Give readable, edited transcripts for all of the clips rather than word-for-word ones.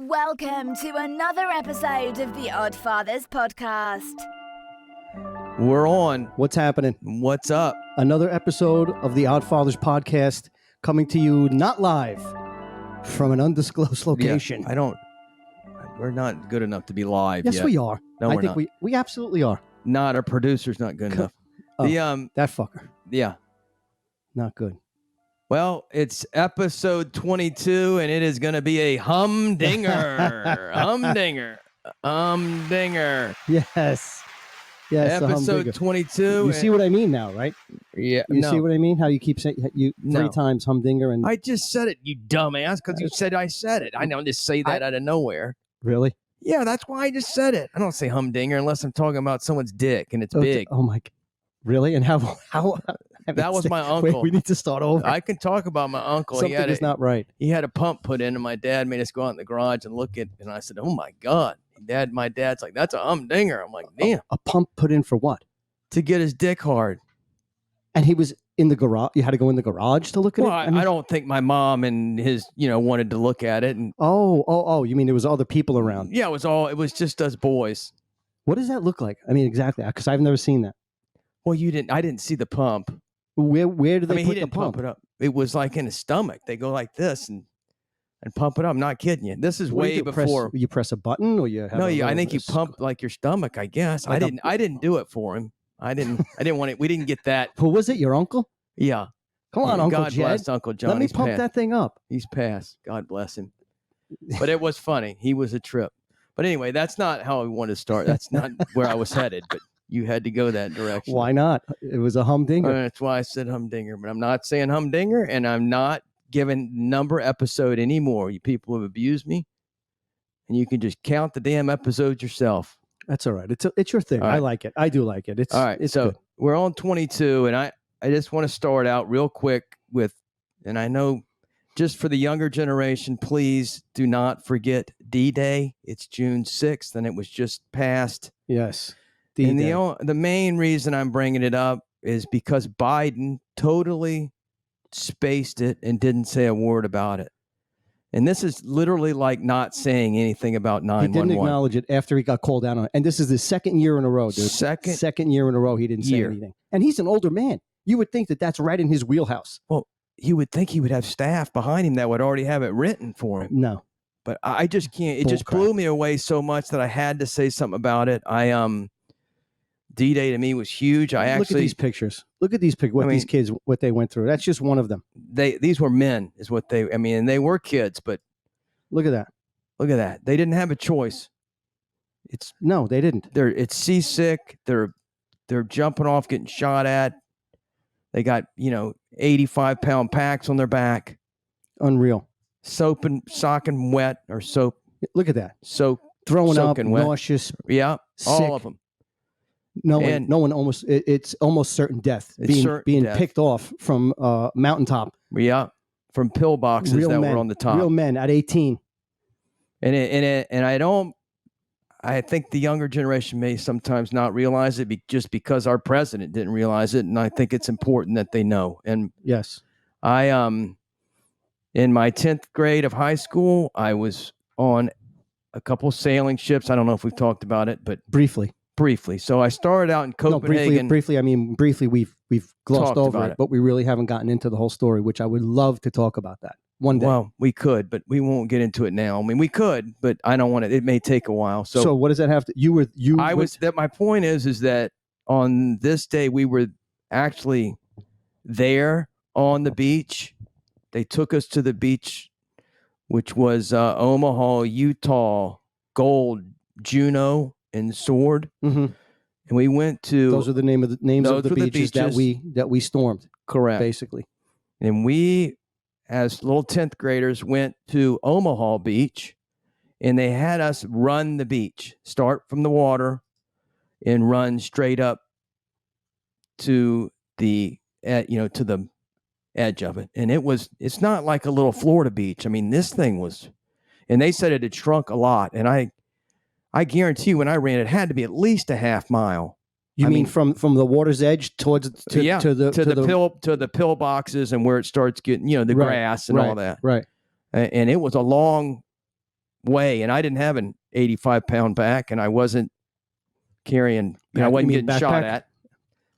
Welcome to another episode of the Oddfathers Podcast. We're on. What's happening? What's up? Another episode of the Oddfathers Podcast coming to you not live from an undisclosed location. Yeah, we're not good enough to be live yes, yet. we are. No, I we're think not. we absolutely are. Not our producer's not good enough. That fucker. Yeah. Not good. Well, it's episode 22, and it is going to be a humdinger. Humdinger. Yes. Yes. Episode 22. You see what I mean now, right? Yeah. You see what I mean? How you keep saying three times humdinger and I just said it, you dumbass, because you said I said it. I don't just say that out of nowhere. Really? Yeah, that's why I just said it. I don't say humdinger unless I'm talking about someone's dick and it's big. Oh my! Really? And how? That was my uncle. Wait, we need to start over. I can talk about my uncle. Something is not right. He had a pump put in, and my dad made us go out in the garage and look at it. And I said, "Oh my God, My dad's like, that's a humdinger." I'm like, "Damn." A pump put in for what? To get his dick hard. And he was in the garage. You had to go in the garage to look at it. I don't think my mom and his, wanted to look at it. And oh! You mean there was other people around? Yeah, it was just us boys. What does that look like? I mean, exactly, because I've never seen that. Well, I didn't see the pump. Where do they put he didn't the pump? It up. It was like in his stomach. They go like this and pump it up. I'm not kidding you. This is way before. You press a button, or you have I think you pump like your stomach. I guess I didn't do it for him. I didn't want it. We didn't get that. Who was it? Your uncle? Yeah. Come on, Uncle God Jed. bless Uncle John. Let me pump that thing up. He's passed. God bless him. But it was funny. He was a trip. But anyway, that's not how we wanted to start. That's not where I was headed. But you had to go that direction. Why not? It was a humdinger. That's why I said humdinger. But I'm not saying humdinger, and I'm not giving number episode anymore. You people have abused me, and you can just count the damn episodes yourself. That's all right. It's your thing. Right. I like it. I do like it. It's all right. It's so good. We're on 22, and I just want to start out real quick with, and I know just for the younger generation, please do not forget D-Day. It's June 6th, and it was just passed. Yes. And the main reason I'm bringing it up is because Biden totally spaced it and didn't say a word about it. And this is literally like not saying anything about 911. He didn't acknowledge it after he got called out on it. And this is the second year in a row, dude. Second year in a row he didn't say anything. And he's an older man. You would think that that's right in his wheelhouse. Well, you would think he would have staff behind him that would already have it written for him. No. But I just can't. It just blew me away so much that I had to say something about it. D-Day to me was huge. Look at these pictures. Look at these pictures. These kids, what they went through. That's just one of them. These were men, is what they. I mean, and they were kids, but look at that. Look at that. They didn't have a choice. No, they didn't. It's seasick. They're jumping off, getting shot at. They got 85-pound packs on their back. Unreal. Soaking wet or soap. Look at that. Throwing up, wet. Nauseous. Yeah, sick. all of them. No one almost. It's almost certain death. Being picked off from mountaintop. Yeah, from pill boxes were on the top. Real men at 18. And I think the younger generation may sometimes not realize it just because our president didn't realize it, and I think it's important that they know. And yes, I in my 10th grade of high school, I was on a couple sailing ships. I don't know if we've talked about it, but briefly. So I started out in Copenhagen. No, briefly. I mean, briefly. We've glossed over it, but we really haven't gotten into the whole story, which I would love to talk about that one day. Well, we could, but we won't get into it now. I mean, we could, but I don't want it. It may take a while. So what does that have to? My point is that on this day we were actually there on the beach. They took us to the beach, which was Omaha, Utah, Gold, Juneau, and Sword. Mm-hmm. And we went to. Those are the names of the beaches that we stormed. Correct. Basically. And we, as little 10th graders, went to Omaha Beach, and they had us run the beach, start from the water, and run straight up to the edge of it. And it's not like a little Florida beach. I mean, this thing was, and they said it had shrunk a lot. And I guarantee you when I ran, it had to be at least a half mile. You mean from the water's edge to the pill boxes and where it starts getting, the grass and all that. Right. And it was a long weigh, and I didn't have an 85-pound back, and I wasn't carrying, I wasn't getting shot at.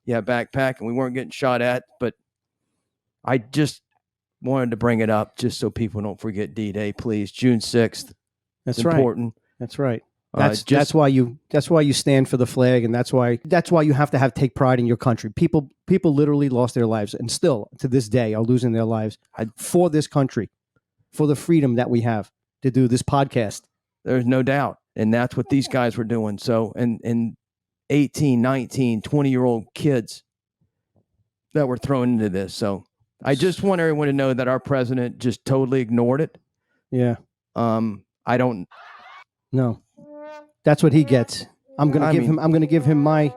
Yeah, backpack, and we weren't getting shot at, but I just wanted to bring it up just so people don't forget D-Day, please. June 6th. That's important. That's right. That's why you stand for the flag, and that's why you have to take pride in your country. People literally lost their lives, and still to this day are losing their lives for this country, for the freedom that we have to do this podcast. There's no doubt, and that's what these guys were doing. So, and 18, 19, 20-year-old kids that were thrown into this. So, I just want everyone to know that our president just totally ignored it. Yeah. I don't. No. That's what he gets. I'm gonna give him my.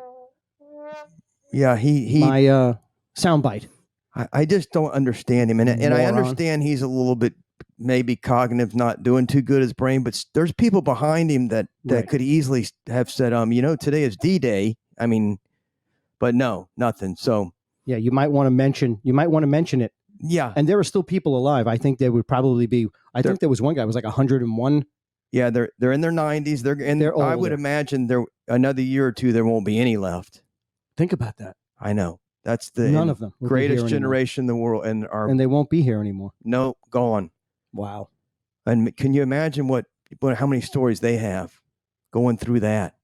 Yeah, my soundbite. I just don't understand him, and I understand he's a little bit maybe cognitive, not doing too good his brain, but there's people behind him that could easily have said, today is D-Day. I mean, but no, nothing. So yeah, you might want to mention it. Yeah, and there are still people alive. I think there would probably be. I think there was one guy who was like 101. Yeah, they're in their 90s. They're older. I would imagine another year or two there won't be any left. Think about that. I know. That's the none of them greatest generation in the world, and they won't be here anymore. No, gone. Wow. And can you imagine how many stories they have going through that?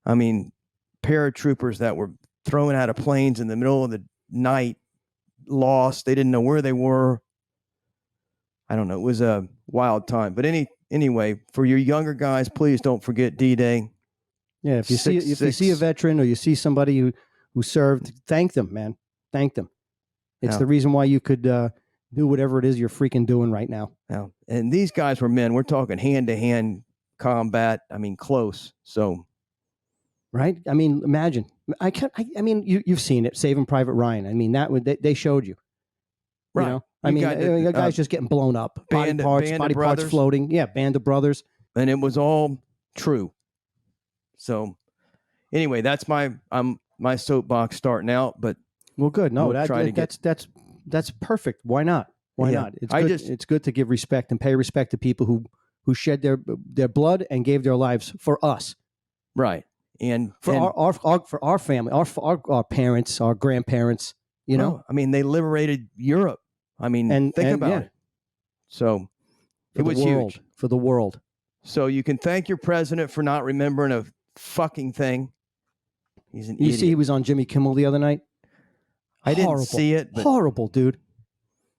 I mean, paratroopers that were thrown out of planes in the middle of the night, lost. They didn't know where they were. I don't know. It was a wild time. But anyway, for your younger guys, please don't forget D-Day. Yeah, if you see a veteran or you see somebody who served, thank them, man. Thank them. It's the reason why you could do whatever it is you're freaking doing right now. Now, and these guys were men. We're talking hand-to-hand combat. I mean, close. So, right? I mean, imagine. I mean, you've seen it. Saving Private Ryan. I mean, they showed you. Right. You know? I mean, the guy's just getting blown up. Body parts floating. Yeah, Band of Brothers. And it was all true. So, anyway, that's my soapbox starting out. But well, good. No, that's perfect. Why not? Why not? It's good to give respect and pay respect to people who shed their blood and gave their lives for us. Right. And for our family, our parents, our grandparents. You know, I mean, they liberated Europe. I mean, think about it. So it was huge for the world. So you can thank your president for not remembering a fucking thing. He's an idiot. You see, he was on Jimmy Kimmel the other night. I didn't see it. But horrible, dude.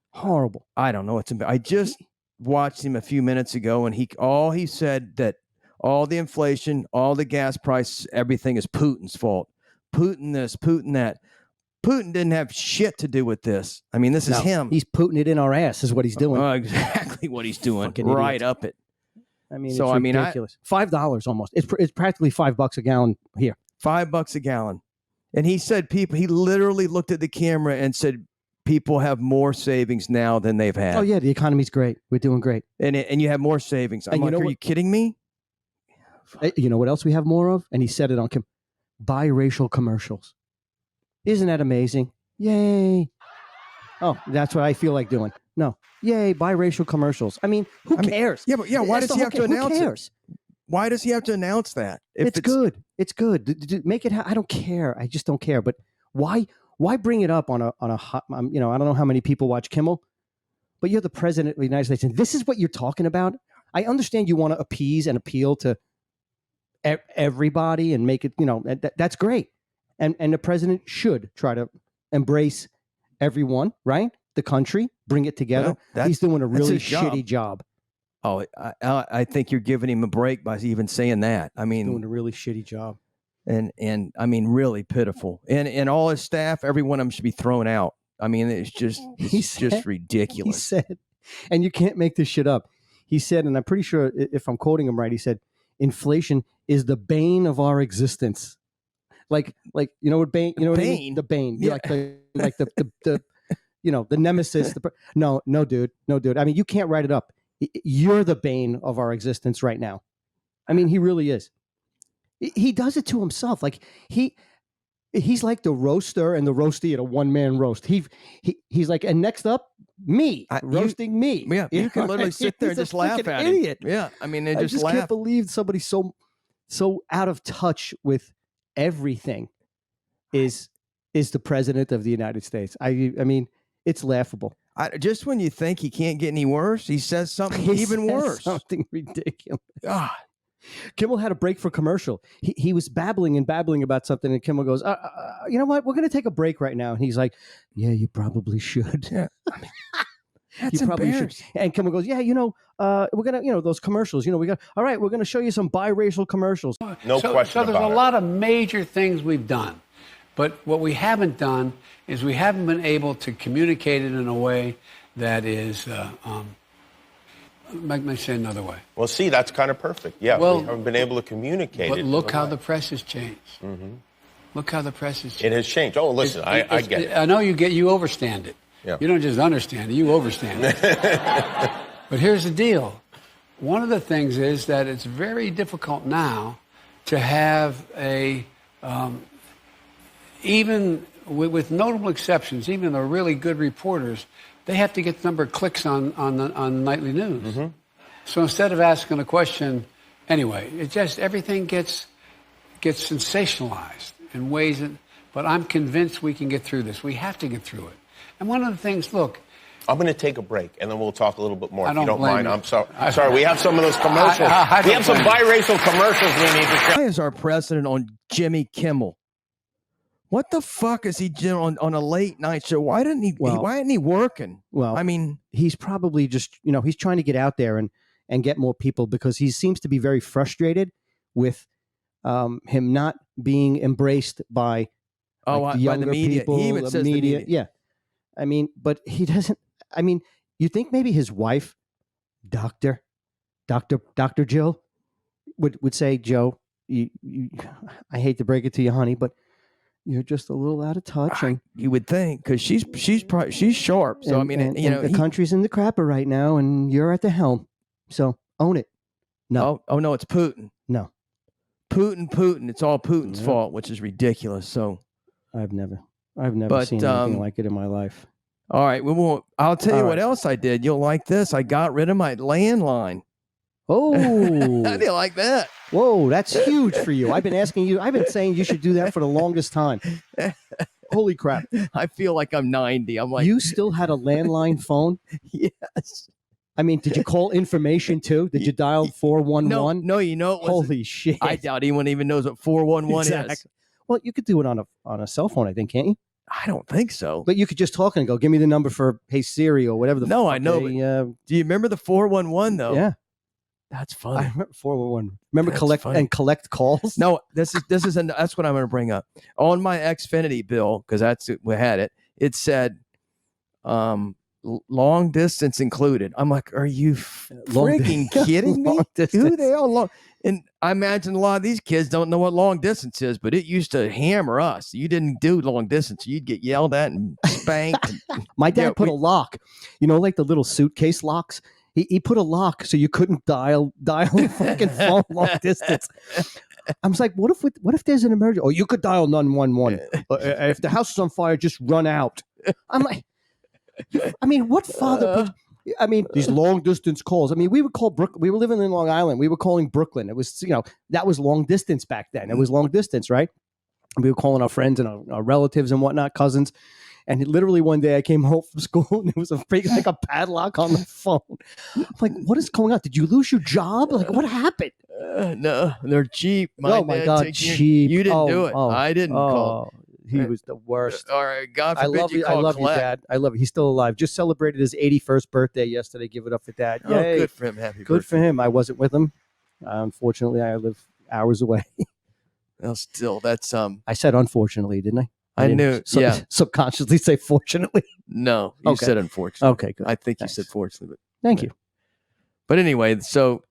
Horrible. I don't know. I just watched him a few minutes ago, and he said that all the inflation, all the gas prices, everything is Putin's fault. Putin this, Putin that. Putin didn't have shit to do with this. I mean, this is him. He's Putin it in our ass is what he's doing. Exactly what he's doing. Right up it. I mean, so, it's ridiculous. $5 almost. It's practically $5 a gallon here. $5 a gallon. And he said he literally looked at the camera and said people have more savings now than they've had. Oh, yeah. The economy's great. We're doing great. And you have more savings. I'm like, are you kidding me? You know what else we have more of? And he said it on biracial commercials. Isn't that amazing? Yay. Oh, that's what I feel like doing. No. Yay, biracial commercials. I mean, who cares? Why does he have to announce it? Why does he have to announce that? It's good. It's good. Make it I don't care. I just don't care. But why bring it up on a I don't know how many people watch Kimmel, but you're the president of the United States and this is what you're talking about? I understand you want to appease and appeal to everybody and make it, that's great. And the president should try to embrace everyone, right? The country, bring it together. Well, he's doing a really shitty job. Oh, I think you're giving him a break by even saying that. I mean, he's doing a really shitty job. And I mean, really pitiful. And all his staff, every one of them should be thrown out. I mean, it's just ridiculous. He said, and you can't make this shit up. He said, and I'm pretty sure if I'm quoting him right, he said, inflation is the bane of our existence. Like you know what bane? You know what I mean? The bane. Yeah. Like the the nemesis. No, dude. I mean, you can't write it up. You're the bane of our existence right now. I mean, he really is. He does it to himself. Like he's like the roaster and the roasty at a one-man roast. He's like, and next up, roasting me. Yeah, you can literally sit there and just laugh at idiot. him. Yeah, I mean, they I just laugh. Can't believe somebody so out of touch with everything is the president of the United States. I mean, it's laughable. Just when you think he can't get any worse, he says something even worse. Something ridiculous. God. Kimmel had a break for commercial. He was babbling about something, and Kimmel goes, you know what? We're going to take a break right now. And he's like, yeah, you probably should. Yeah. I mean, that's you probably should. embarrassing. And Kimmel goes, yeah, we're going to, those commercials, we're going to show you some biracial commercials. No question So there's about a lot of major things we've done. But what we haven't done is we haven't been able to communicate it in a way that is, let me say another way. Well, see, that's kind of perfect. Yeah, Well, we haven't been able to communicate But it. look how the press has changed. Mm-hmm. Look how the press has changed. It has changed. Oh, listen, I get it. I know you overstand it. Yeah. You don't just understand it, you overstand it. But here's the deal. One of the things is that it's very difficult now to have even with notable exceptions, even the really good reporters, they have to get the number of clicks on nightly news. Mm-hmm. So instead of asking a question, anyway, it just everything gets sensationalized in ways that. But I'm convinced we can get through this. We have to get through it. And one of the things, look. I'm going to take a break, and then we'll talk a little bit more. I if you don't blame mind. you. I'm sorry. We have some of those commercials. We have some biracial commercials we need to show. Why is our president on Jimmy Kimmel? What the fuck is he doing on a late night show? Why isn't he working? Well, I mean, he's probably just, he's trying to get out there and get more people because he seems to be very frustrated with him not being embraced by younger the media. people. He even says the media. Yeah. I mean, but he doesn't. I mean, you think maybe his wife, Dr. Jill, would say, Joe, I hate to break it to you, honey, but you're just a little out of touch. And you would think, because she's sharp. So the country's in the crapper right now, and you're at the helm. So own it. No. Oh no, it's Putin. No. Putin. It's all Putin's fault, which is ridiculous. So I've never seen anything like it in my life. All right, we won't. I'll tell you what else I did. You'll like this. I got rid of my landline. Oh, how do you like that? Whoa, that's huge for you. I've been saying you should do that for the longest time. Holy crap. I feel like I'm 90. I'm like, you still had a landline phone? Yes. I mean, did you call information too? Did you dial 411? No, it was. Holy shit. I doubt anyone even knows what 411 is. Well, you could do it on a cell phone, I think, can't you? I don't think so. But you could just talk and go, give me the number for Hey Siri or whatever the I know. Do you remember the 411 though? Yeah. That's funny. I remember 411. Remember collect calls? No, that's what I'm going to bring up. On my Xfinity bill, because we had it. It said long distance included. I'm like, are you freaking kidding me? Who the hell long? And I imagine a lot of these kids don't know what long distance is, but it used to hammer us. You didn't do long distance. You'd get yelled at and spanked. My dad put a lock, like the little suitcase locks. He put a lock so you couldn't dial the fucking phone long distance. I was like, what if there's an emergency? Oh, you could dial 911. If the house is on fire, just run out. I'm like, I mean, what father these long distance calls. I mean, we would call Brooklyn. We were living in Long Island. We were calling Brooklyn. It was, that was long distance back then. It was long distance, right? We were calling our friends and our relatives and whatnot, cousins. And literally one day I came home from school and it was a padlock on the phone. I'm like, what is going on? Did you lose your job? Like, what happened? No, they're cheap. Oh my God, cheap. You didn't do it. I didn't call. He was the worst. All right, God forbid I love you, Dad. I love you. He's still alive. Just celebrated his 81st birthday yesterday. Give it up for Dad. Oh, Yay. good for him. Happy birthday. Good for him. I wasn't with him. Unfortunately, I live hours away. Well, still, that's I said unfortunately, didn't I? I knew. Subconsciously say fortunately. No, you said unfortunately. Okay, good. I think Thanks. you said fortunately. Thank you. But anyway, so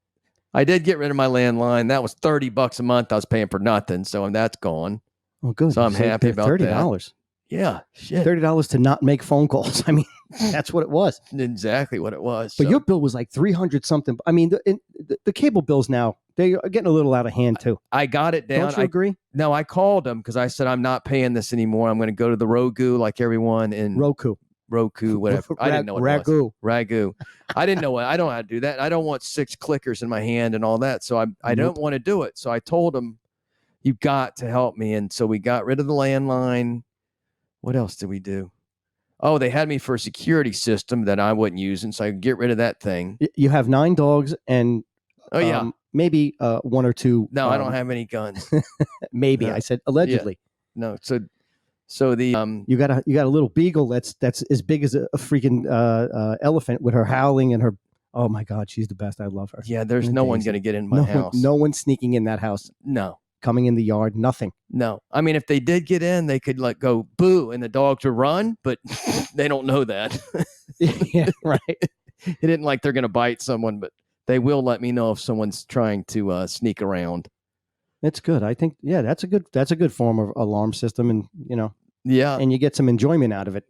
I did get rid of my landline. That was $30 a month. I was paying for nothing, so that's gone. Oh, good. So I'm happy about $30. that. Yeah, shit. $30 to not make phone calls. I mean, that's what it was. Exactly what it was. But your bill was like 300 something. I mean, the cable bills now, they are getting a little out of hand too. I got it down. Don't you agree? No, I called them because I said I'm not paying this anymore. I'm going to go to the Roku like everyone in Roku. Roku, whatever. I didn't know what it was. Ragu. I didn't know I don't know how to do that. I don't want 6 clickers in my hand and all that. So I don't want to do it. So I told him, you've got to help me. And so we got rid of the landline. What else did we do? Oh, they had me for a security system that I wasn't using. So I could get rid of that thing. You have 9 dogs and maybe 1 or 2. No, I don't have any guns. Maybe. I said allegedly. Yeah. No. So the you got a little beagle that's as big as a freaking elephant with her howling and her. Oh my God, she's the best. I love her. Yeah, there's no one going to get in my house. No one sneaking in that house. No. Coming in the yard, nothing. No. I mean, if they did get in, they could go boo and the dogs would run, but they don't know that. Yeah, right. It isn't like they're going to bite someone, but they will let me know if someone's trying to sneak around. It's good. I think, that's a good form of alarm system, and and you get some enjoyment out of it.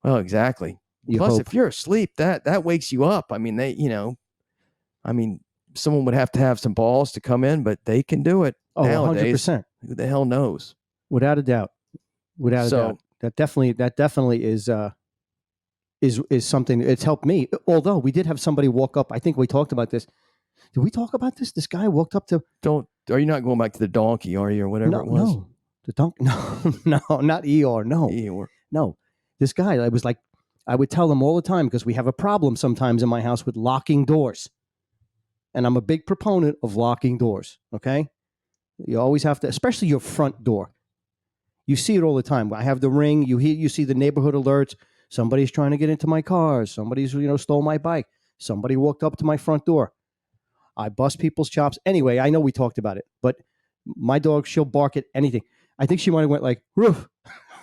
Well, exactly. Plus, if you're asleep, that wakes you up. I mean, someone would have to have some balls to come in, but they can do it. Oh, nowadays. 100%. Who the hell knows? Without a doubt. Without a doubt. That definitely is something. It's helped me. Although we did have somebody walk up. I think we talked about this. Did we talk about this? This guy walked up to. Are you not going back to the donkey, are you, or whatever it was? No, the donkey. No, not Eeyore. No, Eeyore. No. This guy. I was like, I would tell him all the time because we have a problem sometimes in my house with locking doors, and I'm a big proponent of locking doors. Okay, you always have to, especially your front door. You see it all the time. I have the ring. You see the neighborhood alerts. Somebody's trying to get into my car. Somebody's stole my bike. Somebody walked up to my front door. I bust people's chops. Anyway, I know we talked about it, but my dog, she'll bark at anything. I think she might have went like, roof.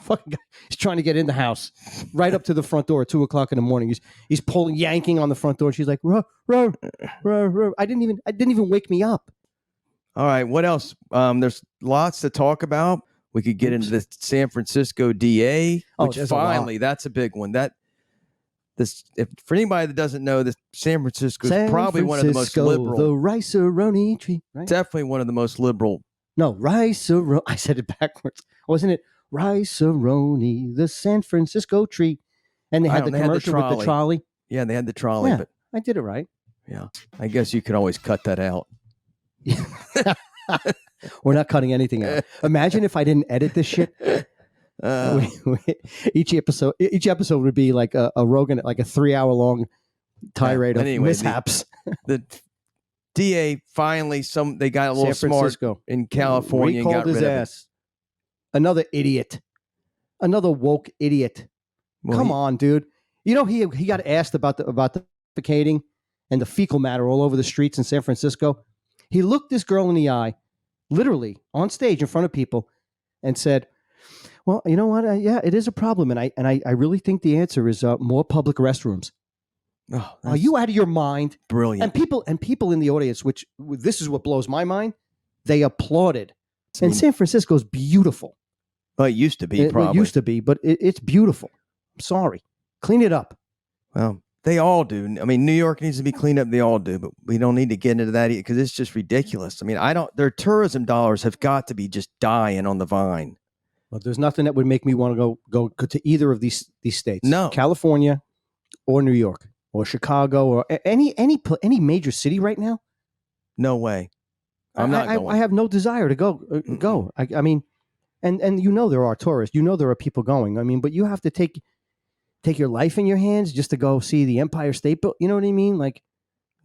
Fucking guy. He's trying to get in the house, right up to the front door at 2:00 in the morning. He's yanking on the front door. And she's like, ruh, ruh, ruh, ruh. I didn't even wake me up. All right. What else? There's lots to talk about. We could get into the San Francisco DA, which finally, that's a big one. For anybody that doesn't know, San Francisco is probably one of the most liberal. The rice-a-roni tree. Right? Definitely one of the most liberal. No, rice-a-roni. I said it backwards. Wasn't it? Rice-a-roni, the San Francisco tree. And they had the commercial with the trolley. Yeah, they had the trolley. Yeah, but I did it right. Yeah. I guess you could always cut that out. We're not cutting anything out. Imagine if I didn't edit this shit. Each episode would be like a Rogan, like a 3-hour-long tirade of mishaps. The DA finally, they got a little smart in California and got rid of it. Another idiot. Another woke idiot. Well, come on, dude. He got asked about the defecating and the fecal matter all over the streets in San Francisco. He looked this girl in the eye, literally on stage in front of people, and said, well, you know what? Yeah, it is a problem. And I really think the answer is more public restrooms. Oh, are you out of your mind? Brilliant. And people in the audience, which this is what blows my mind, they applauded. And San Francisco is beautiful. Well, it used to be, probably. It used to be, but it's beautiful. I'm sorry. Clean it up. Well, they all do. I mean, New York needs to be cleaned up. They all do, but we don't need to get into that because it's just ridiculous. I mean, their tourism dollars have got to be just dying on the vine. Well, there's nothing that would make me want to go to either of these states. No. California or New York or Chicago or any major city right now. No way. I'm not going. I have no desire to go. I mean, and there are tourists. There are people going. I mean, but you have to take your life in your hands just to go see the Empire State Building. You know what I mean? Like,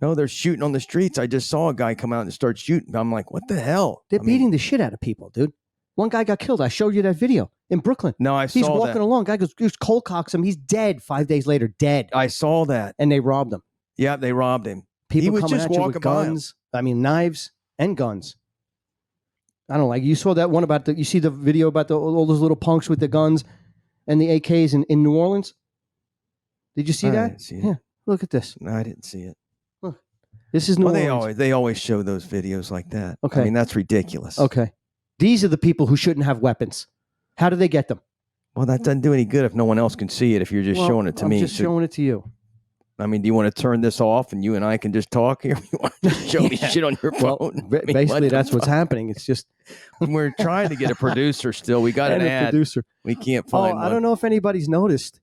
no, they're shooting on the streets. I just saw a guy come out and start shooting. I'm like, what the hell? They're beating the shit out of people, dude. One guy got killed. I showed you that video in Brooklyn. No, I saw that. He's walking along. Guy goes, cold cocks him. He's dead. 5 days later, dead. I saw that. And they robbed him. Yeah, they robbed him. People he was coming just at you walking with guns. I mean, knives and guns. I don't you saw that one about you see the video about all those little punks with the guns and the AKs in New Orleans? Did you see that? I didn't see it. Yeah, look at this. No, I didn't see it. Look, this is New Orleans. They always show those videos like that. Okay. I mean, that's ridiculous. Okay. These are the people who shouldn't have weapons. How do they get them? Well, that doesn't do any good if no one else can see it, if you're just showing it to me. I'm just showing it to you. I mean, do you want to turn this off and you and I can just talk here? You want to just show me shit on your phone? Well, basically, that's what's happening. It's just... We're trying to get a producer still. We got an ad. Producer. We can't find one. I don't know if anybody's noticed.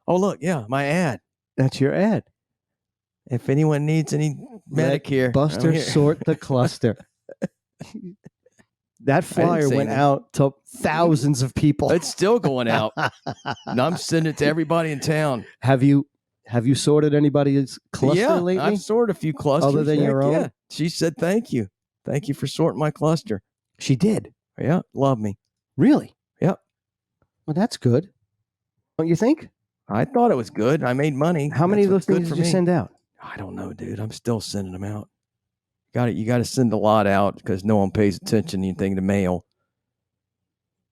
Oh, look, yeah, my ad. That's your ad. If anyone needs any Medicare, Let Buster I'm here. sort the cluster. That flyer say went anything. out to thousands of people. It's still going out. And I'm sending it to everybody in town. Have you sorted anybody's cluster Yeah, lately? I've sorted a few clusters. Other than your own? Yeah. She said, thank you. Thank you for sorting my cluster. She did. Yeah, love me. Really? Yep. Well, that's good. Don't you think? I thought it was good. I made money. How many of That's those what's things good did for you me. send out? I don't know, dude. I'm still sending them out. You got to send a lot out because no one pays attention to anything to mail.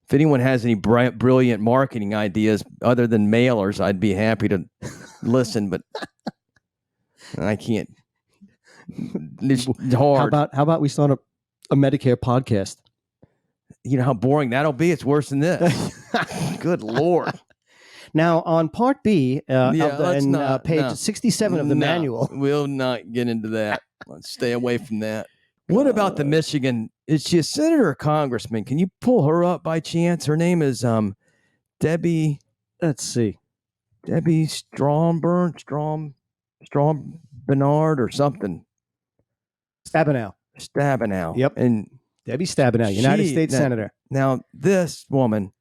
If anyone has any brilliant marketing ideas other than mailers, I'd be happy to listen, but I can't. It's hard. How about we start a Medicare podcast? You know how boring that'll be? It's worse than this. Good Lord. Now, on Part B, page 67 of the manual. We'll not get into that. Let's stay away from that. What about the Michigan? Is she a senator or congressman? Can you pull her up by chance? Her name is Debbie. Let's see. Debbie Strom Bernard or something. Stabenow. Yep. And Debbie Stabenow, United States Senator. Now, this woman,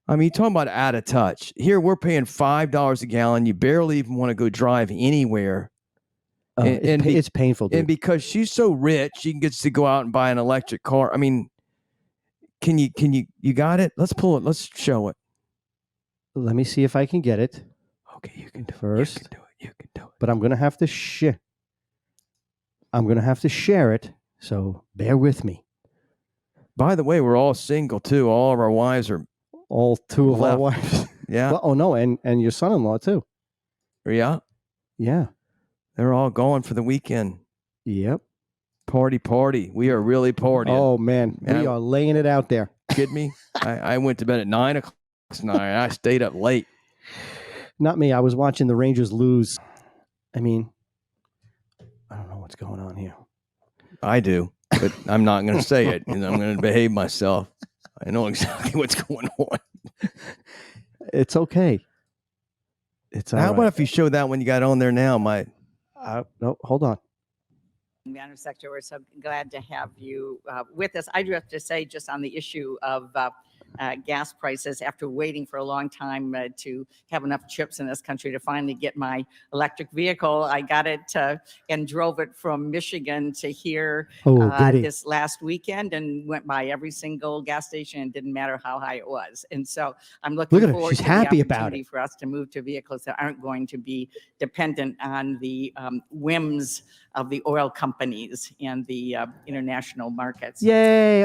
I mean, you're talking about out of touch. Here, we're paying $5 a gallon. You barely even want to go drive anywhere. It's painful, dude. And because she's so rich, she gets to go out and buy an electric car. I mean, you got it? Let's pull it. Let's show it. Let me see if I can get it. Okay, you can do first. it. You can do it. But I'm going to have to share it, so bear with me. By the way, we're all single too. All of our wives are all two of left. our wives. Yeah. Well, oh no, and your son-in-law too. Yeah. Yeah. They're all going for the weekend. Yep. Party. We are really partying. Oh man, we are laying it out there. Kidding me? I went to bed at 9 o'clock last night. I stayed up late. Not me. I was watching the Rangers lose. I mean, I don't know what's going on here. I do, but I'm not going to say it, and I'm going to behave myself. I know exactly what's going on. It's okay. It's all How right. about if you show that one you got on there now, no, hold on. Madam Secretary, we're so glad to have you with us. I do have to say, just on the issue of gas prices, after waiting for a long time to have enough chips in this country to finally get my electric vehicle, I got it and drove it from Michigan to here this last weekend and went by every single gas station. It didn't matter how high it was. And so I'm looking forward She's to happy the about opportunity it. for us to move to vehicles that aren't going to be dependent on the whims of the oil companies and the international markets. Yay!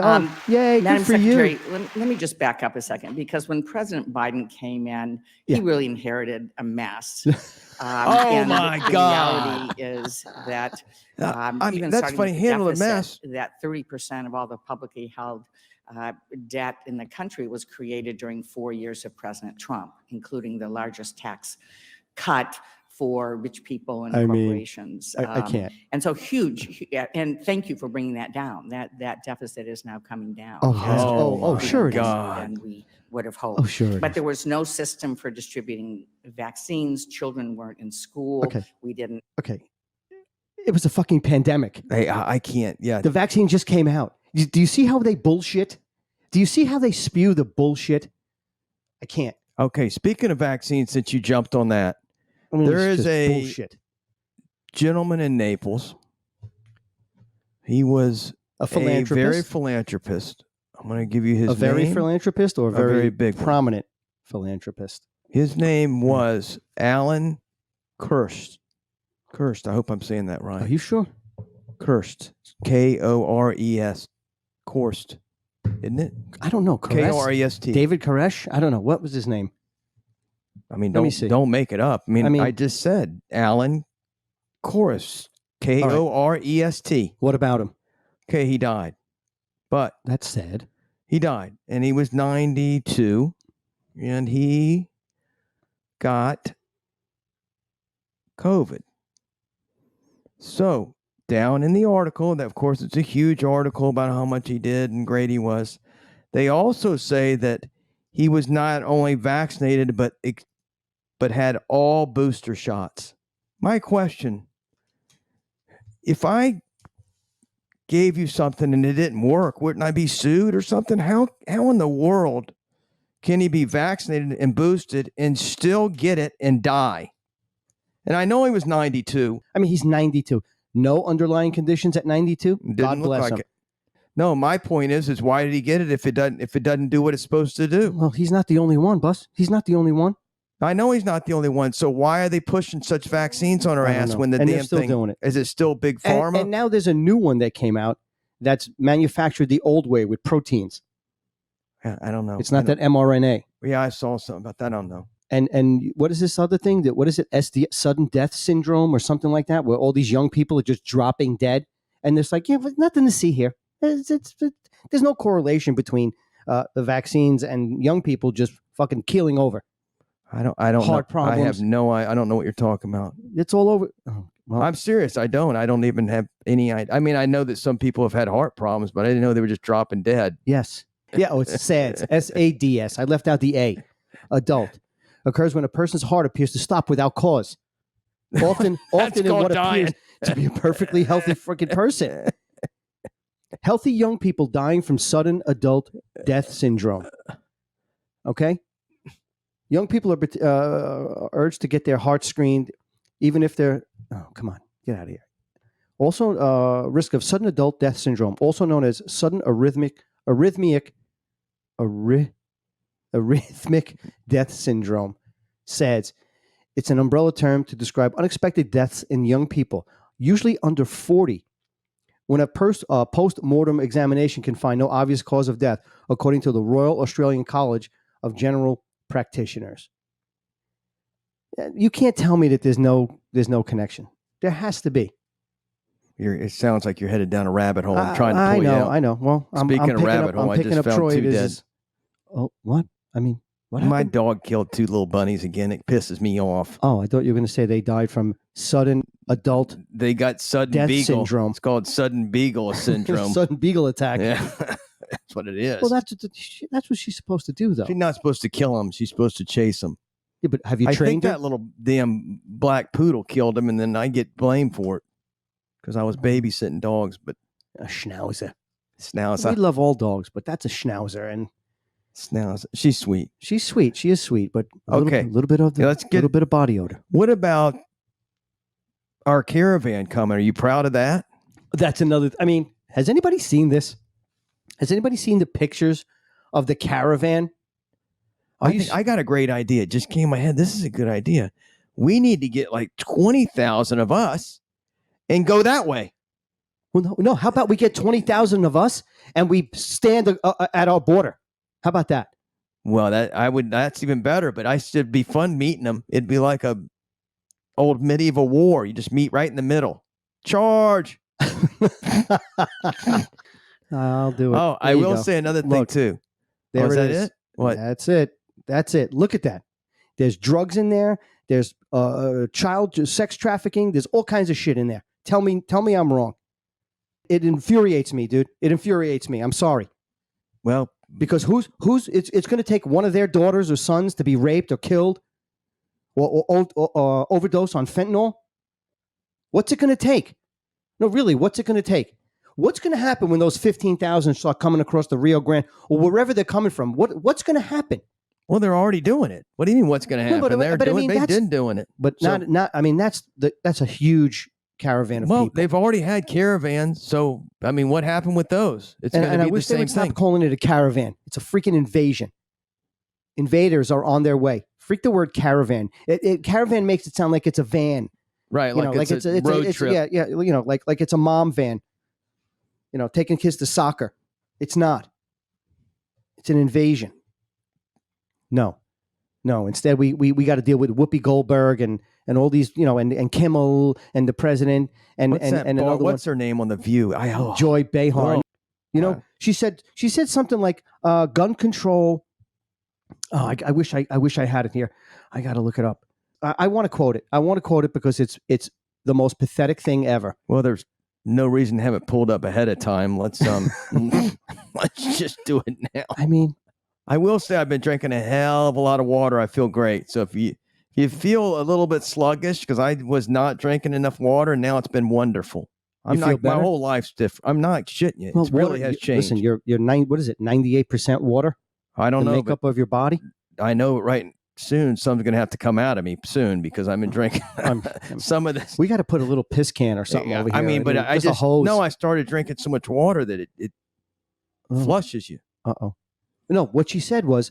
Yay! Madam Good for Secretary, you. let me just back up a second, because when President Biden came in, he really inherited a mess. Oh my the God! reality is that even that's funny. Handle a mess. That 30% of all the publicly held debt in the country was created during 4 years of President Trump, including the largest tax cut for rich people and corporations. I can't. And so huge, and thank you for bringing that down. That deficit is now coming down. Sure it is. Than we would have hoped. Oh, sure. But there was no system for distributing vaccines. Children weren't in school. Okay. We didn't. Okay. It was a fucking pandemic. Hey, I can't. Yeah. The vaccine just came out. Do you see how they bullshit? Do you see how they spew the bullshit? I can't. Okay. Speaking of vaccines, since you jumped on that, I mean, there it's is just a bullshit. gentleman in Naples. He was A philanthropist. very philanthropist. I'm going to give you his a name. very philanthropist or a very big one. prominent philanthropist? His name was Alan Kirst. Kirst. I hope I'm saying that right. Are you sure? Kirst. Kores. Korst. Isn't it? I don't know. Korest. David Koresh? I don't know. What was his name? I mean, Let me see. don't make it up. I mean, I mean- I just said Alan Korst. Korest. What about him? Okay, he died. But That's sad. he died, and he was 92, and he got COVID. So down in the article, that of course it's a huge article about how much he did and great he was. They also say that he was not only vaccinated, but but had all booster shots. My question, if I gave you something and it didn't work, wouldn't I be sued or something? How in the world can he be vaccinated and boosted and still get it and die? And I know he was 92. I mean, he's 92. No underlying conditions at 92. Didn't God look bless like him. it. No, my point is why did he get it if it doesn't do what it's supposed to do? Well, he's not the only one, Bus. He's not the only one. I know he's not the only one. So why are they pushing such vaccines on our ass when the and they're damn still thing doing it? Is it still big pharma? And now there's a new one that came out that's manufactured the old way with proteins. I don't know. It's not that mRNA. Yeah, I saw something about that. I don't know. And what is this other thing? What is it? Sudden death syndrome or something like that, where all these young people are just dropping dead, and there's like, but nothing to see here. There's no correlation between the vaccines and young people just fucking keeling over. I don't Heart know. problems. I don't know what you're talking about. It's all over. Oh, well, I'm serious. I don't even have any idea. I mean, I know that some people have had heart problems, but I didn't know they were just dropping dead. yes. Yeah. Oh, it's SADS. SADS. I left out the A. Adult. Occurs when a person's heart appears to stop without cause. Often in what appears to be a perfectly healthy freaking person. Healthy young people dying from sudden adult death syndrome. Okay? Young people are urged to get their heart screened, even if they're... Oh, come on. Get out of here. Also, risk of sudden adult death syndrome, also known as sudden arrhythmic death syndrome, SADS. It's an umbrella term to describe unexpected deaths in young people, usually under 40, when a post-mortem examination can find no obvious cause of death, according to the Royal Australian College of General Practitioners. You can't tell me that there's no connection. There has to be. It sounds like you're headed down a rabbit hole. I'm trying to pull you out. I know. Well, Speaking of rabbit hole, I just found two dead. Oh, what? I mean, what My happened? dog killed two little bunnies again. It pisses me off. Oh, I thought you were going to say they died from sudden adult They got sudden death beagle syndrome. It's called sudden beagle syndrome. sudden beagle attack. Yeah, that's what it is. Well, that's what she's supposed to do, though. She's not supposed to kill him. She's supposed to chase him. Yeah, but have you I trained think her? that little damn black poodle killed him, and then I get blamed for it because I was babysitting dogs. But A schnauzer. Schnauzer, We love all dogs, but that's a schnauzer, and Schnauzer, she's sweet. she's sweet. She is sweet, but a Okay. little bit of Yeah, let's get- little bit of body odor. What about our caravan coming? Are you proud of that? That's another. I mean, has anybody seen this? Has anybody seen the pictures of the caravan? I got a great idea. It just came in my head. This is a good idea. We need to get like 20,000 of us and go that way. Well, no. How about we get 20,000 of us and we stand at our border? How about that? Well, that's even better, but it'd be fun meeting them. It'd be like a old medieval war. You just meet right in the middle. Charge. I'll do it. Oh, There I you will go. say another thing Look, too. There is it that is. it? What? That's it. Look at that. There's drugs in there. There's child sex trafficking. There's all kinds of shit in there. Tell me I'm wrong. It infuriates me, dude. It infuriates me. I'm sorry. Well, Because it's going to take one of their daughters or sons to be raped or killed or overdose on fentanyl. What's it going to take? No, really, what's it going to take? What's going to happen when those 15,000 start coming across the Rio Grande or wherever they're coming from? What's going to happen? well, they're already doing it. What do you mean? What's going to No, happen? but I mean, They've that's- been doing it. But So- not. I mean, that's a huge caravan of Well, people. they've already had caravans. So, I mean, what happened with those? It's going to And I be the wish they same would stop thing. calling it a caravan. It's a freaking invasion. Invaders are on their way. Freak the word caravan. Caravan makes it sound like it's a van. Right, You like know, it's a road trip. Yeah. You know, like it's a mom van. You know, taking kids to soccer. It's not. It's an invasion. No. Instead, we got to deal with Whoopi Goldberg and all these, you know, and Kimmel and the president and What's that and bar- another one, what's her name on The View? Joy Behar. Oh. You know, God. she said something like gun control. Oh, I wish I had it here. I got to look it up. I want to quote it. I want to quote it because it's the most pathetic thing ever. Well, there's no reason to have it pulled up ahead of time. Let's let's just do it now. I mean, I will say I've been drinking a hell of a lot of water. I feel great. So if You feel a little bit sluggish because I was not drinking enough water, and now it's been wonderful. I'm feel not. My better? whole life's different. I'm not shitting you. Well, It really water- has you- changed. Listen, you're 98% water. I don't The know. makeup of your body. I know right soon something's going to have to come out of me soon because I've been drinking some of this. We got to put a little piss can or something over here. I mean, but I just a just hose. no. I started drinking so much water that it flushes you. No, what she said was,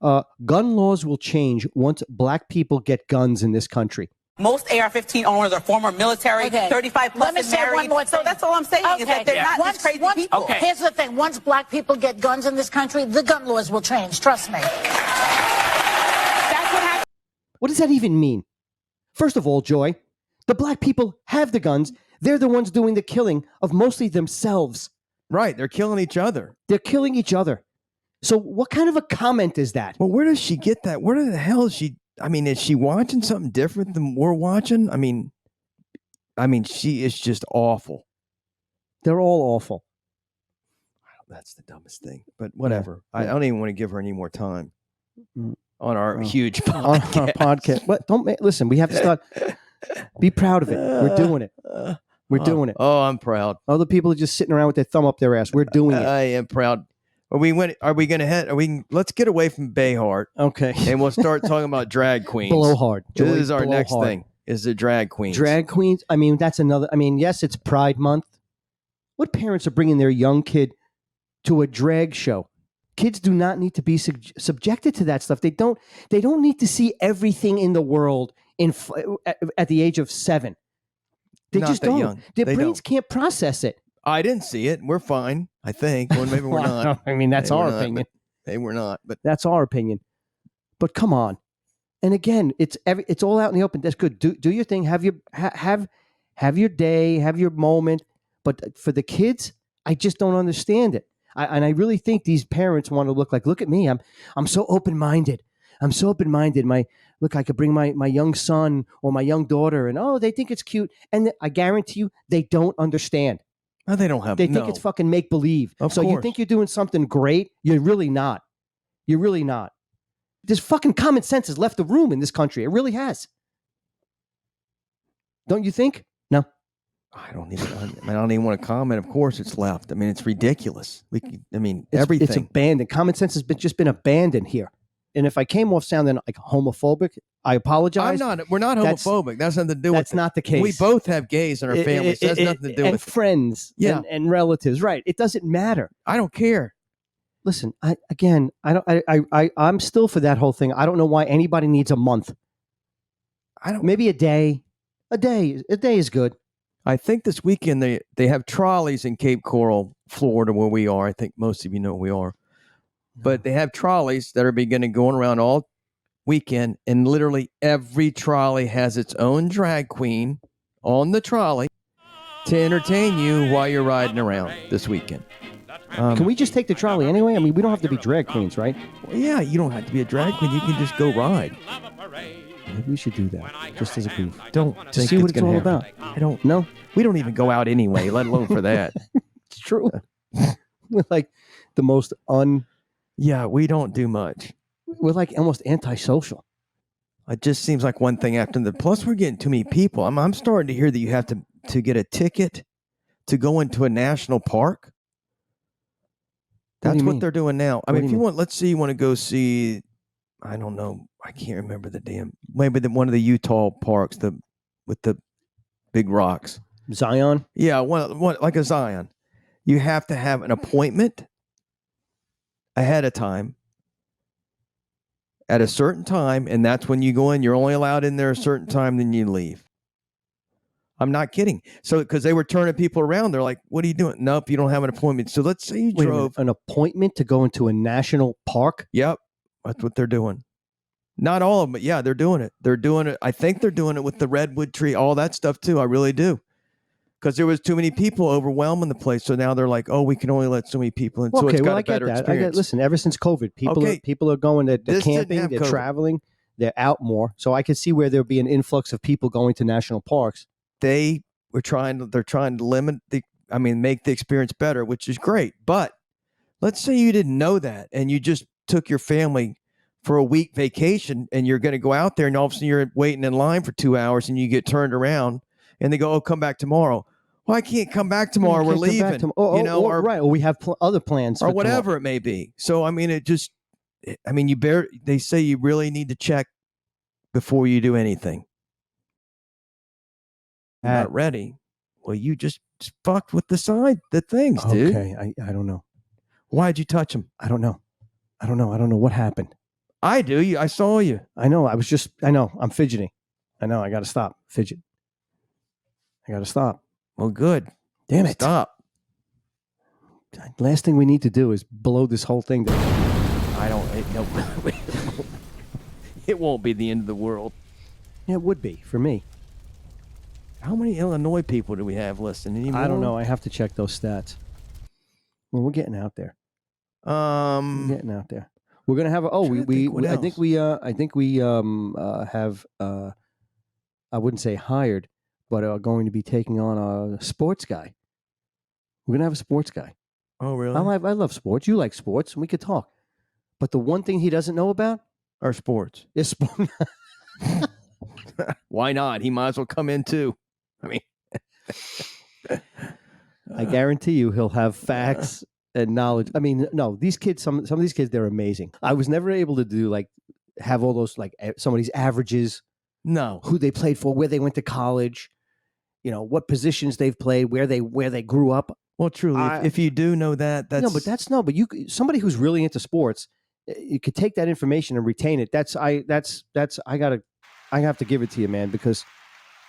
gun laws will change once black people get guns in this country. Most AR-15 owners are former military, 35 plus Let me and say married. one more thing. So that's all I'm saying is that they're not these crazy people. Here's the thing. Once black people get guns in this country, the gun laws will change. Trust me. That's what happened. What does that even mean? First of all, Joy, the black people have the guns. They're the ones doing the killing of mostly themselves. Right, they're killing each other. They're killing each other. So what kind of a comment is that? Well, where does she get that? Where the hell is she? I mean, is she watching something different than we're watching? I mean, she is just awful. They're all awful. That's the dumbest thing. But whatever. Yeah. I don't even want to give her any more time on our huge podcast. On our podcast. But listen. We have to start. Be proud of it. We're doing it. We're doing it. Oh, I'm proud. Other people are just sitting around with their thumb up their ass. We're doing it. I am proud. Are we going to head? Let's get away from Behar. Okay. And we'll start talking about drag queens. Blowhard. This is our next thing. Is the drag queens. Drag queens. I mean, that's another. I mean, yes, it's Pride Month. What parents are bringing their young kid to a drag show? Kids do not need to be subjected to that stuff. They don't need to see everything in the world at the age of 7. They Not just that don't. young. Their They brains don't. can't process it. I didn't see it. We're fine, I think. Well, maybe we're not. I mean, that's our opinion. We're not. But That's our opinion. But come on. And again, it's all out in the open. That's good. Do your thing. Have your day. Have your moment. But for the kids, I just don't understand it. I really think these parents want to look at me. I'm so open-minded. I'm so open-minded. I could bring my young son or my young daughter, and they think it's cute. And I guarantee you, they don't understand. no, they don't have. They think it's fucking make believe. So you course. think you're doing something great? You're really not. You're really not. This fucking common sense has left the room in this country. It really has. Don't you think? No. I don't even want to comment. Of course, it's left. I mean, it's ridiculous. Everything. It's abandoned. Common sense has just been abandoned here. And if I came off sounding like homophobic, I apologize. We're not homophobic. That's nothing to do with it. That's not the case. We both have gays in our families. That's nothing to do with it. friends and relatives. Right. It doesn't matter. I don't care. Listen, I'm still for that whole thing. I don't know why anybody needs a month. Maybe a day. A day is good. I think this weekend they have trolleys in Cape Coral, Florida, where we are. I think most of you know where we are. But they have trolleys that are beginning going around all weekend, and literally every trolley has its own drag queen on the trolley to entertain you while you're riding around this weekend. Can we just take the trolley anyway? I mean, we don't have to be drag queens, right? Well, yeah, you don't have to be a drag queen. You can just go ride. Maybe we should do that, just as a goof. To see what it's all about. I don't know. We don't even go out anyway, let alone for that. It's true. We're like the most Yeah, we don't do much. We're like almost antisocial. It just seems like one thing after the. Plus, we're getting too many people. I'm starting to hear that you have to get a ticket to go into a national park. That's what they're doing now. I mean, if you want, let's say you want to go see, I don't know, I can't remember maybe one of the Utah parks, with the big rocks. Zion? Yeah, one like a Zion. You have to have an appointment ahead of time at a certain time, and that's when you go in. You're only allowed in there a certain time, then you leave. I'm not kidding. So, because they were turning people around, they're like, "What are you doing?" Nope, you don't have an appointment. So let's say you drove an appointment to go into a national park. Yep, that's what they're doing. Not all of them, but yeah, they're doing it. They're doing it. I think they're doing it with the redwood tree, all that stuff too. I really do. Because there was too many people overwhelming the place, so now they're like, "Oh, we can only let so many people in." So it's got a better experience. Listen, ever since COVID, people are going, they're camping, they're traveling, they're out more. So I could see where there'll be an influx of people going to national parks. They're trying to make the experience better, which is great. But let's say you didn't know that and you just took your family for a week vacation and you're going to go out there and all of a sudden you're waiting in line for 2 hours and you get turned around and they go, oh, come back tomorrow. Well, I can't come back tomorrow. We're leaving. Or we have other plans. Or whatever it may be. So, I mean, they say you really need to check before you do anything. Not ready. Well, you just fucked with the things, dude. Okay, I don't know. Why'd you touch them? I don't know. I don't know what happened. I do. I saw you. I know. I'm fidgeting. I know. I got to stop. Fidget. I got to stop. Well, good. Damn it. Stop. Last thing we need to do is blow this whole thing down. It won't be the end of the world. Yeah, it would be for me. How many Illinois people do we have listening anymore? I don't know. I have to check those stats. Well, we're getting out there. We're getting out there. We're gonna have. I think we have. I wouldn't say hired, but are going to be taking on a sports guy. We're gonna have a sports guy. Oh, really? I love sports. You like sports, and we could talk. But the one thing he doesn't know about are sports. Is sport. Why not? He might as well come in too. I mean, I guarantee you he'll have facts and knowledge. I mean, no, these kids, some of these kids, they're amazing. I was never able to do have all those some of these averages. No, who they played for, where they went to college, what positions they've played, where they grew up. Well, truly, if you do know that, that's but somebody who's really into sports, you could take that information and retain it. I have to give it to you, man, because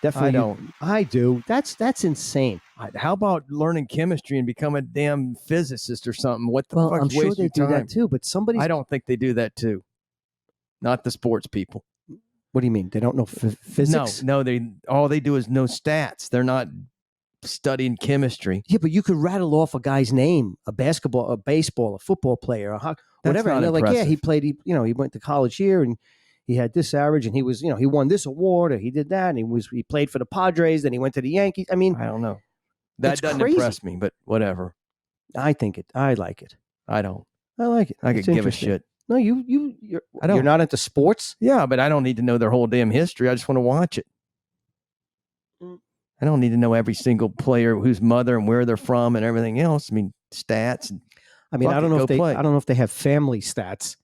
definitely I don't. I do. That's insane. How about learning chemistry and become a damn physicist or something? What the fuck? I'm sure they do that too, but I don't think they do that too. Not the sports people. What do you mean? They don't know physics? No. All they do is know stats. They're not studying chemistry. Yeah, but you could rattle off a guy's name: a basketball, a baseball, a football player, a hockey, whatever. And they're like, yeah, he played. He went to college here and he had this average, and he was, he won this award, or he did that, and he played for the Padres, then he went to the Yankees. I mean, I don't know. That doesn't impress me, but whatever. I like it. I don't. I like it. I could give a shit. No, you're not into sports? Yeah, but I don't need to know their whole damn history. I just want to watch it. I don't need to know every single player, whose mother and where they're from and everything else. I mean, stats. I don't know if they have family stats.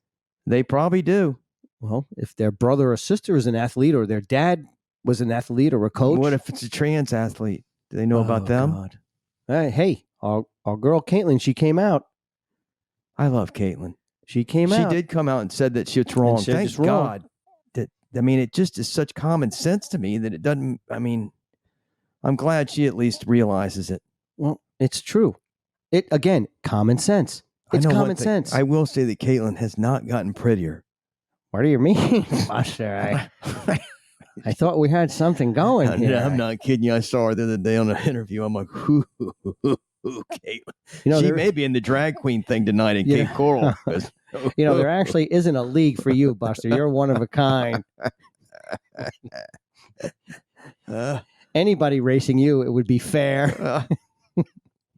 They probably do. Well, if their brother or sister is an athlete, or their dad was an athlete or a coach. What if it's a trans athlete? Do they know about them? God. Hey, our girl Caitlin, she came out. I love Caitlin. She came out. She did come out and said that it's wrong. Thank God. It just is such common sense to me that it doesn't. I mean, I'm glad she at least realizes it. Well, it's true. Again, common sense. It's common sense. I will say that Caitlin has not gotten prettier. What do you mean, Buster? I thought we had something going here. I'm not kidding you. I saw her the other day on an interview. I'm like, Caitlin. She may be in the drag queen thing tonight in Cape Coral. There actually isn't a league for you, Buster. You're one of a kind. Anybody racing you, it would be fair.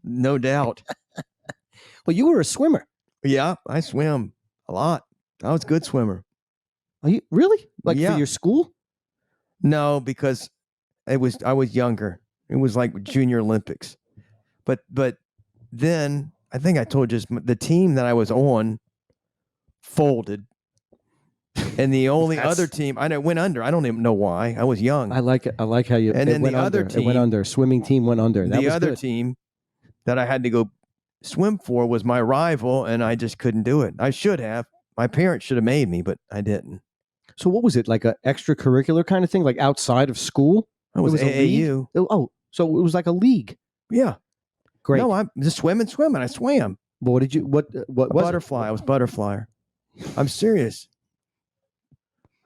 No doubt. Well, you were a swimmer. Yeah, I swim a lot. I was a good swimmer. Are you really? For your school? No, because I was younger. It was like Junior Olympics. But then I think I told you the team that I was on folded, and the only other team went under. I don't even know why. I was young. I like it. I like how you. And then the other team went under. Swimming team went under. The other team that I had to go swim for was my rival, and I just couldn't do it. I should have. My parents should have made me, but I didn't. So what was it, like an extracurricular kind of thing, like outside of school? It was AAU. Oh, so it was like a league. Yeah. Great. No, I'm just swimming. I swam. But what did you? What was butterfly? It? I was butterflier. I'm serious.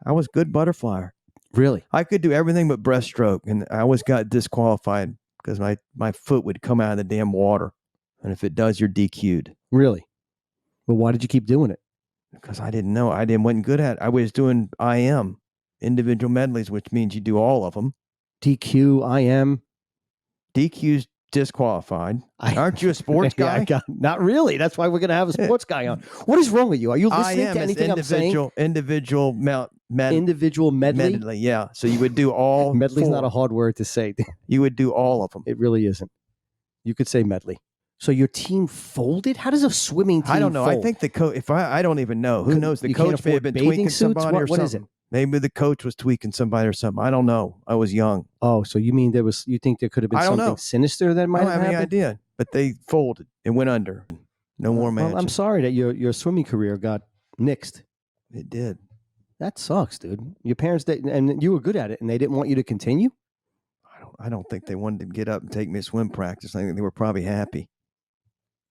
I was good butterflier. Really? I could do everything but breaststroke, and I always got disqualified because my foot would come out of the damn water, and if it does, you're DQ'd. Really? Well, why did you keep doing it? Because I didn't know. Wasn't good at it. I was doing IM, individual medleys, which means you do all of them. DQ, IM. DQ's disqualified. Aren't you a sports guy? Not really. That's why we're going to have a sports guy on. What is wrong with you? Are you listening to anything I'm saying? Individual medley? Yeah. So you would do all. Medley's 4. not a hard word to say. You would do all of them. It really isn't. You could say medley. So your team folded? How does a swimming team I don't know. fold? I think the coach, I don't even know. Who knows? The coach may have been tweaking somebody or something. What is it? Maybe the coach was tweaking somebody or something. I don't know. I was young. Oh, so you mean you think there could have been something sinister that might have happened? I don't have any idea. But they folded. It went under. No more matches. Well, I'm sorry that your swimming career got nixed. It did. That sucks, dude. Your parents and you were good at it, and they didn't want you to continue? I don't think they wanted to get up and take me to swim practice. I think they were probably happy.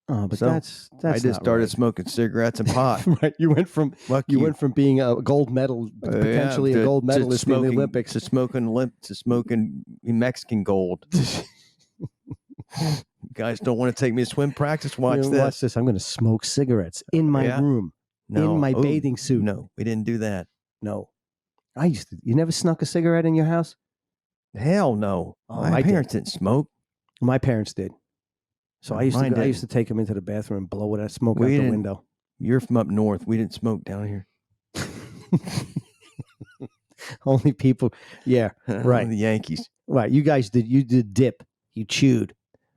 Oh, but so that's I just started smoking cigarettes and pot. Right. You went from being a gold medal, potentially a gold medalist in the Olympics, to smoking Mexican gold. You guys don't want to take me to swim practice? Watch this. I'm going to smoke cigarettes in my room, in my bathing suit. No, we didn't do that. No. You never snuck a cigarette in your house? Hell no. My parents didn't smoke. My parents did. So I used to take them into the bathroom and blow that smoke out the window. You're from up north. We didn't smoke down here. Only people. Yeah, right. The Yankees. Right. You guys did. You did dip. You chewed.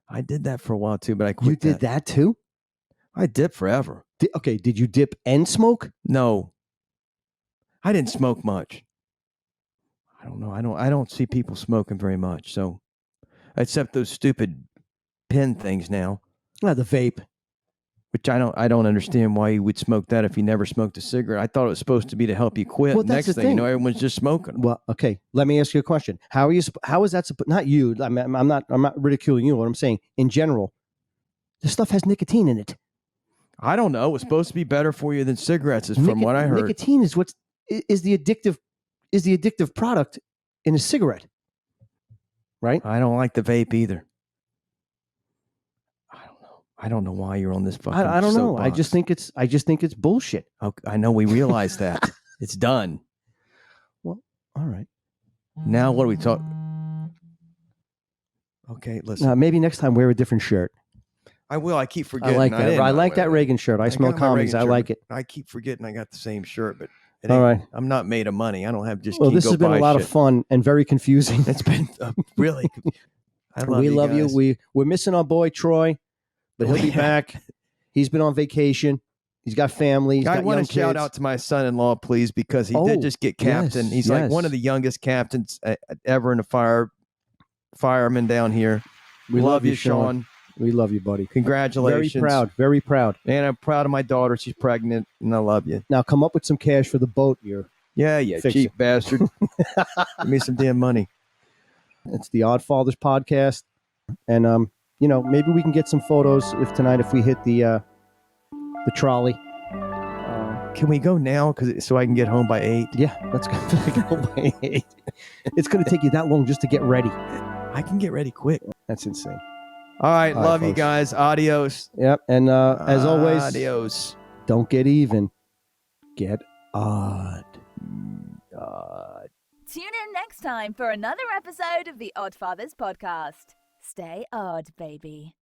I did that for a while too, but I quit. You did that too? I dipped forever. Okay. Did you dip and smoke? No. I didn't smoke much. I don't know. I don't see people smoking very much. So, except those stupid pen things now. The vape. Which I don't understand why you would smoke that if you never smoked a cigarette. I thought it was supposed to be to help you quit. Well, next thing you know, everyone's just smoking. Well, okay. Let me ask you a question. How is that supposed? Not you. I'm not ridiculing you. What I'm saying in general, this stuff has nicotine in it. I don't know. It's supposed to be better for you than cigarettes, from what I heard. Nicotine is the addictive product in a cigarette, right? I don't like the vape either. I don't know why you're on this fucking I don't know. soapbox. I just think it's bullshit. Okay, I know we realize that. It's done. Well, all right. Now what are we talking? Okay, listen. Maybe next time wear a different shirt. I will. I keep forgetting. I like that. I like that Reagan shirt. I smell commies. I like it. I keep forgetting I got the same shirt, but all right. I'm not made of money. I don't have just. Well, this has been a lot of fun and very confusing. It's been really. We love you. We're missing our boy Troy, but he'll be back. He's been on vacation. He's got family. I want to shout out to my son-in-law, please, because he did just get captain. He's like one of the youngest captains ever in a fireman down here. We love you, Sean. We love you, buddy. Congratulations. Very proud. And I'm proud of my daughter. She's pregnant, and I love you. Now come up with some cash for the boat you're cheap bastard. Give me some damn money. It's the Oddfathers Podcast. And, maybe we can get some photos if we hit the trolley. Can we go now so I can get home by 8? Yeah, let's go by 8. It's going to take you that long just to get ready. I can get ready quick. That's insane. All right, love you guys. Adios. Yep, and as always, adios. Don't get even. Get odd. Tune in next time for another episode of the Oddfathers Podcast. Stay odd, baby.